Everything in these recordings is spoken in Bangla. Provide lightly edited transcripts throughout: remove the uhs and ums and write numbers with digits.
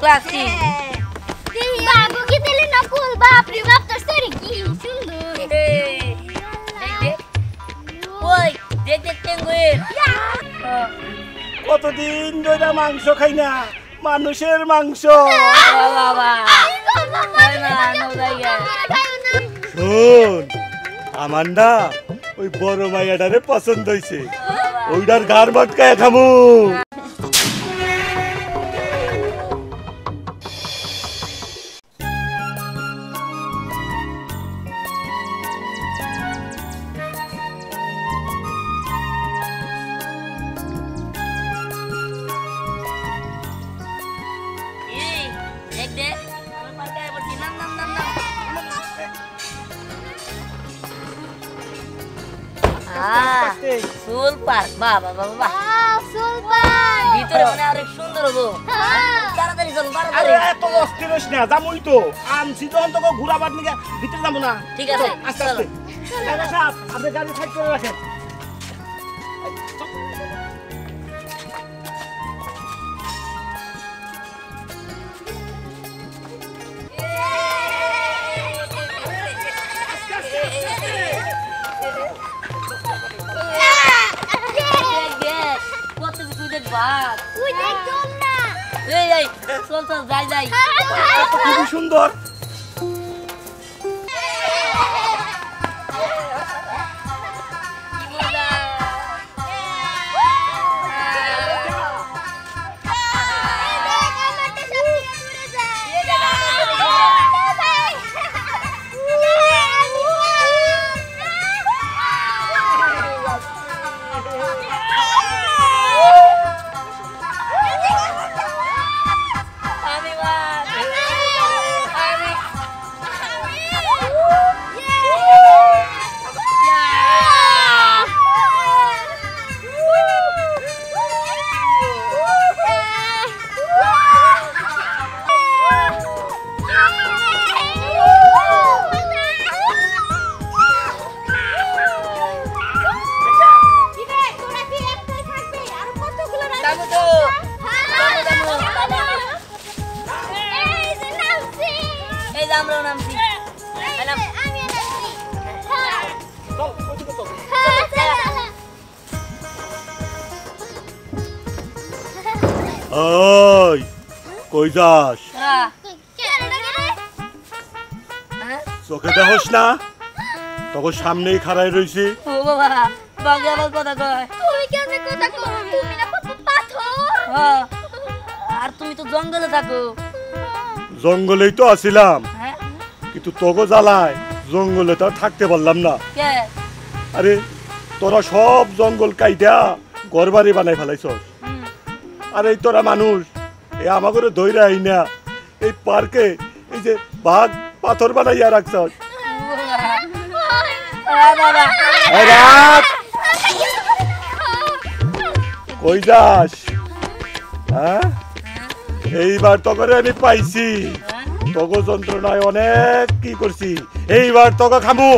ক্লাস 3 বাবু কি দিলে নকুল বাপ রে বাপ তোর শরীর কি সুন্দর ওই দেখ টেঙ্গুইন কতদিন ধরে মাংস খাই না মানুষের মাংস বাবা শোন আমার না ওই বড় মাইয়াটারে পছন্দ হয়েছে ওইটার গার মটকায় খামু সুল পার্ক বাবা বাবা সুল পার্ক ভিতরে মানে অনেক সুন্দর হবো তাড়াতাড়ি চল তাড়াতাড়ি এত অস্থির হইস না যামুই তো আনছি যখন তোকে ঘুরাবার নিয়ে ভিতরে যাবো না ঠিক আছে আস্তে আস্তে সাহেব আপনি গাড়ি সাইড করে রাখেন খুবই সুন্দর ওই কই যাস চোখে দেখোস না তখন সামনেই খাড়াই রইছি ও বাবা বাগে আবার কথা কয় তুই কেমনে কথা কও তুমি না পাথর আর তুমি তো জঙ্গলে থাকো জঙ্গলেই তো আছিলাম কিন্তু তোকে জ্বালায় জঙ্গলে তো থাকতে পারলাম না কে আরে তোরা সব জঙ্গল কাইটা ঘর বাড়ি বানাই ফেলাইছস আর এই তোরা মানুষ এ আমাকে ধৈর্য আই না এই পার্কে এই যে বাঘ পাথর বানাইয়া রাখছস কই যাস হ্যাঁ এইবার তোকে আমি পাইছি তোকে যন্ত্রণায় অনেক কি করছি এইবার তোকে খামু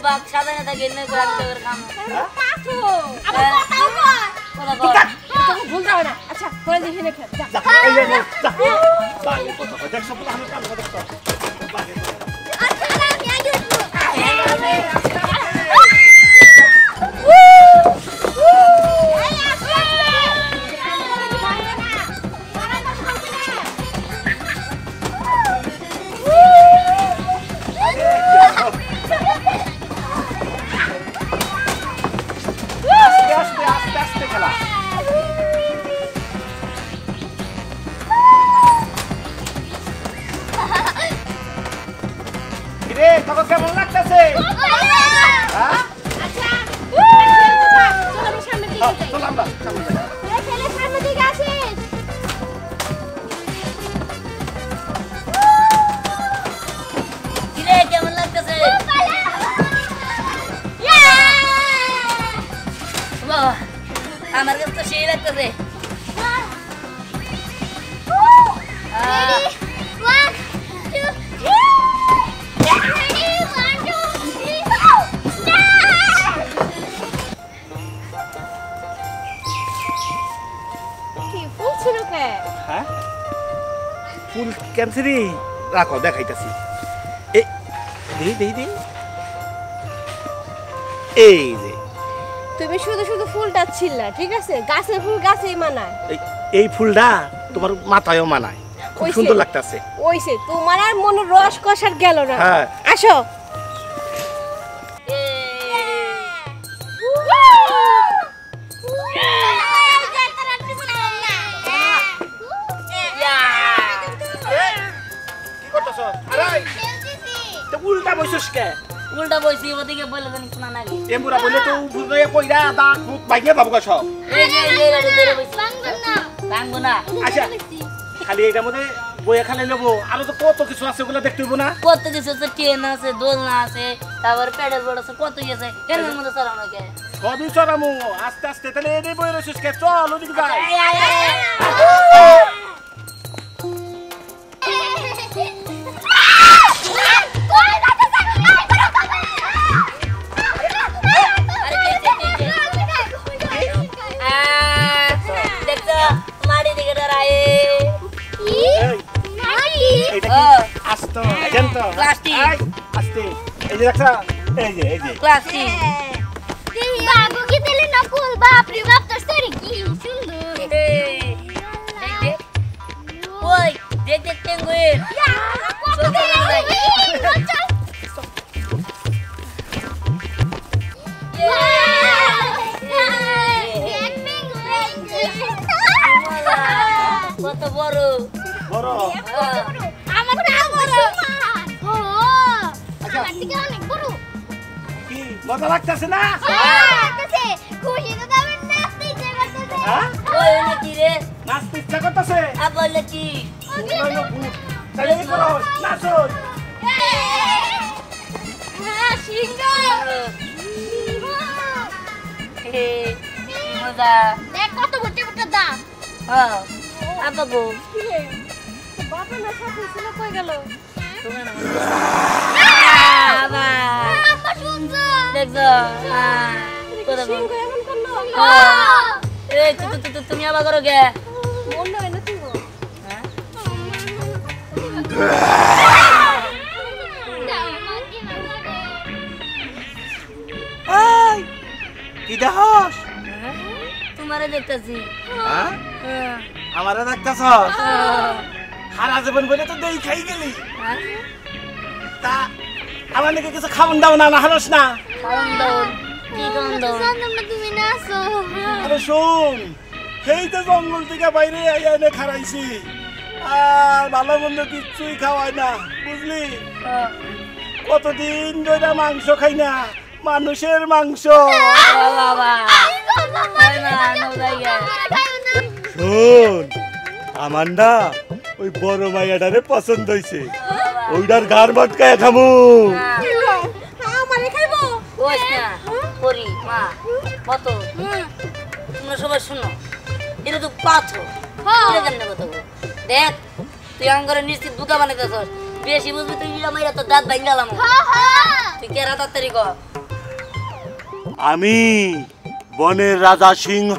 বাপ সাজানো থাকে এনে করে খাম পাথর আবার কথাও কয় ভুল যাও না আচ্ছা করে দেখি না যা এই যে যা বাগে কথা কয় দেখ সব আমি কাম করতে বাগে আচ্ছা আমি আগে উঠবো কেমন লাগতেছে কেমন লাগতেছে আমার কাছে তো সেই লাগতেছে Ready? 1, 2, 3. Ready? 1, কে হ্যাঁ ফুল ক্যান্সারি রাখো দেখাইতাছি এই এই যে তুমি শুধু শুধু ফুলটা ছিললা ঠিক আছে গাছের ফুল গাছেই মানায় এই ফুলটা তোমার মাথায়ও মানায় খুব ওইসে। সুন্দর লাগতাছে ওইসে তোমার আর মনে রস কষার গেল না হ্যাঁ। আসো কি করতেছ আরে তো উল্টা বসছিস কে উল্টা বইছি ওদিকে বলে জানি শোনা নাকি এমুরা বলে তো ফুলয়ে কইরা দাঁত মুখ বাইকে যাবো গা সব এই যে ধরে বইছি ভাঙবো না আচ্ছা খালি এটার মধ্যে বইয়া খালি নেবো আরো তো কত কিছু আছে ওগুলো দেখতে হইব না কত কিছু আছে ট্রেন আছে দোলনা আছে তারপর প্যাডেল বোর্ড আছে কত আছে ট্রেনের মধ্যে চড়ানো কে সবই চড়ামু আস্তে আস্তে তাহলে এনে বই রয়েছিস কে চল ওদিকে যাই দেখছো মাটি দিকে ডরায় এইটা কি আস্তে জানত প্লাস্টিক। আস্তে এই যে দেখছ এই যে প্লাস্টিক বাবু কি দিলে নকুল বাপ রে বাপ তোর শরীর কি সুন্দর ওই দেখ দেখ পেঙ্গুইন কত বড় বড় আমার থেকে বড় ও আমার থেকে অনেক বড় কি মজা লাগতেছে না কাছে খুশি তো তবে নাচতে ইচ্ছে করতেছে হ্যাঁ ওই নাকি রে নাচতে ইচ্ছা করতেছে আবার নাকি তাহলে কি করো নাচো হ্যাঁ সিংহ মজা দেখ কত বড় বড় দাম হ্যাঁ আবার গো বাবা না সাথে ছিল কই গেল তুমি না আবার আমার সুন্দর দেখছো কোথা গো সিংহ এমন করলো এই তুমি আবার করো কে মন হয় না সিংহ এই কি দেখস তোমারে দেখতেছি হ্যাঁ আমারে দেখতেছ সারা জীবন বলে তো দই খাই গেলি তা আমার নাকি কিছু খাওয়ান দাও না হারস না কারণ দাও কি কারণ দাও সুন্দর তুমি নাচো আরে শোন সেই তো জঙ্গল থেকে বাইরে এনে খারাইছি আর ভালো মন্দ কিচ্ছুই খাওয়াই না বুঝলি কতদিন ধরে মাংস খাই না মানুষের মাংস বাবা না না যাইয়া শোন আমার না ওই বড় মাইয়াটারে পছন্দ হইছে ওইটার গার মটকায় খামু আমারে খাইবো ওইস না পরি মা কত তোমরা সবাই শুনো এটা তো পাথর এটা কেন কথা গো দেখ তুই আঙ্গরে নিশ্চিত বুকা বানাইতেছস বেশি বুঝবি তুই ইরা মাইরা তো দাঁত ভাঙালাম তুই কে রাত তাড়াতাড়ি কর আমি বনের রাজা সিংহ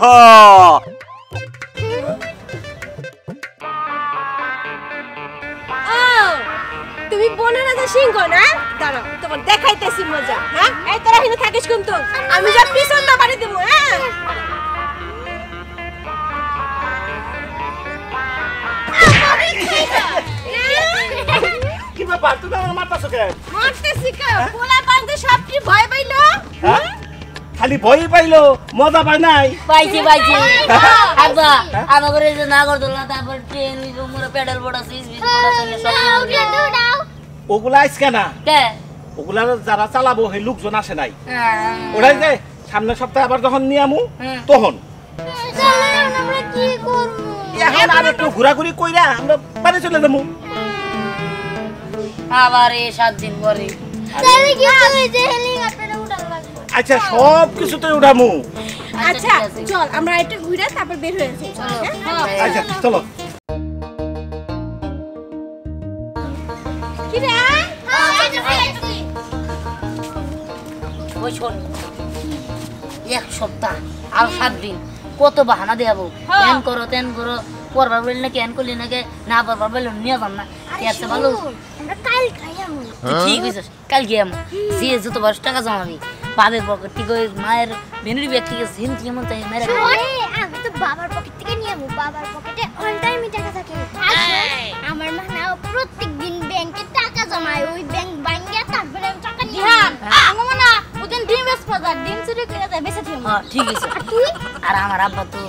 তুমি বনে না যে সিংহ না দাঁড়াও তোমার দেখাইতেছি মজা হ্যাঁ এই তোরা এখানে থাকিস কিন্তু আমি যা পিছন দা বাড়ি দেবো হ্যাঁ কি ব্যাপার তুমি আমার মারতাছো কে মারতেছি কা পোলা পান্তে সবটি ভয় পাইলো হ্যাঁ? খালি ভয় পাইলো মজা পায় নাই পাইছি আব্বা আমাকে যে নাগরদোলা তারপর ট্রেন মোর প্যাডেল বোর্ড আছে স্পিড বোর্ড আছে সব দাও ওগুলা আইসকে না কে ওগুলা যারা চালাবো সেই লোকজন আসে নাই ওরাই যে সামনের সপ্তাহে আবার যখন নিয়ে আমু তখন আমরা কি করব এখন আর একটু ঘোরাঘুরি কইরা আমরা বাড়ি চলে যাবো আবার এই 7 দিন পরে তাহলে কি হবে যে হেলিকপ্টারে উড়াল লাগবে আচ্ছা সব কিছুতে উঠামু আচ্ছা চল আমরা একটু ঘুরে তারপর বের হয়ে যাই আচ্ছা চলো কি রে ওই শোন 1 সপ্তাহ আর 7 দিন কত বাহানা দেবো তেন করো পড়বার বলি নাকি এন করলি নাকি না পড়বার বললে নিয়ে যাম না এত ভালো আমরা কাল খাইয়াম ঠিক হয়েছে কাল গিয়ে আমার যে যত বয়স টাকা জমাবি বাবের পকেট থেকে মায়ের বেনুরি ব্যাগ থেকে সেন কি এমন তাই মেরে আমি তো বাবার পকেট থেকে নিয়ে আমু বাবার পকেটে অল টাইমই টাকা থাকে আমার মা না প্রত্যেকদিন ব্যাংকে টাকা জমায় ওই ব্যাংক ভাঙিয়া তারপরে টাকা নিয়ে আমার না ওদিন ডিম বেচ বাজার ডিম চুরি করে দেয় বেঁচে থাকি হ্যাঁ ঠিক আছে তুই আর আমার আব্বা তো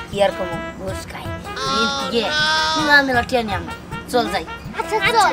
কি আর কম গোস খাই গিয়ে মেলা টিয়া নিয়ে চল যাই আচ্ছা চল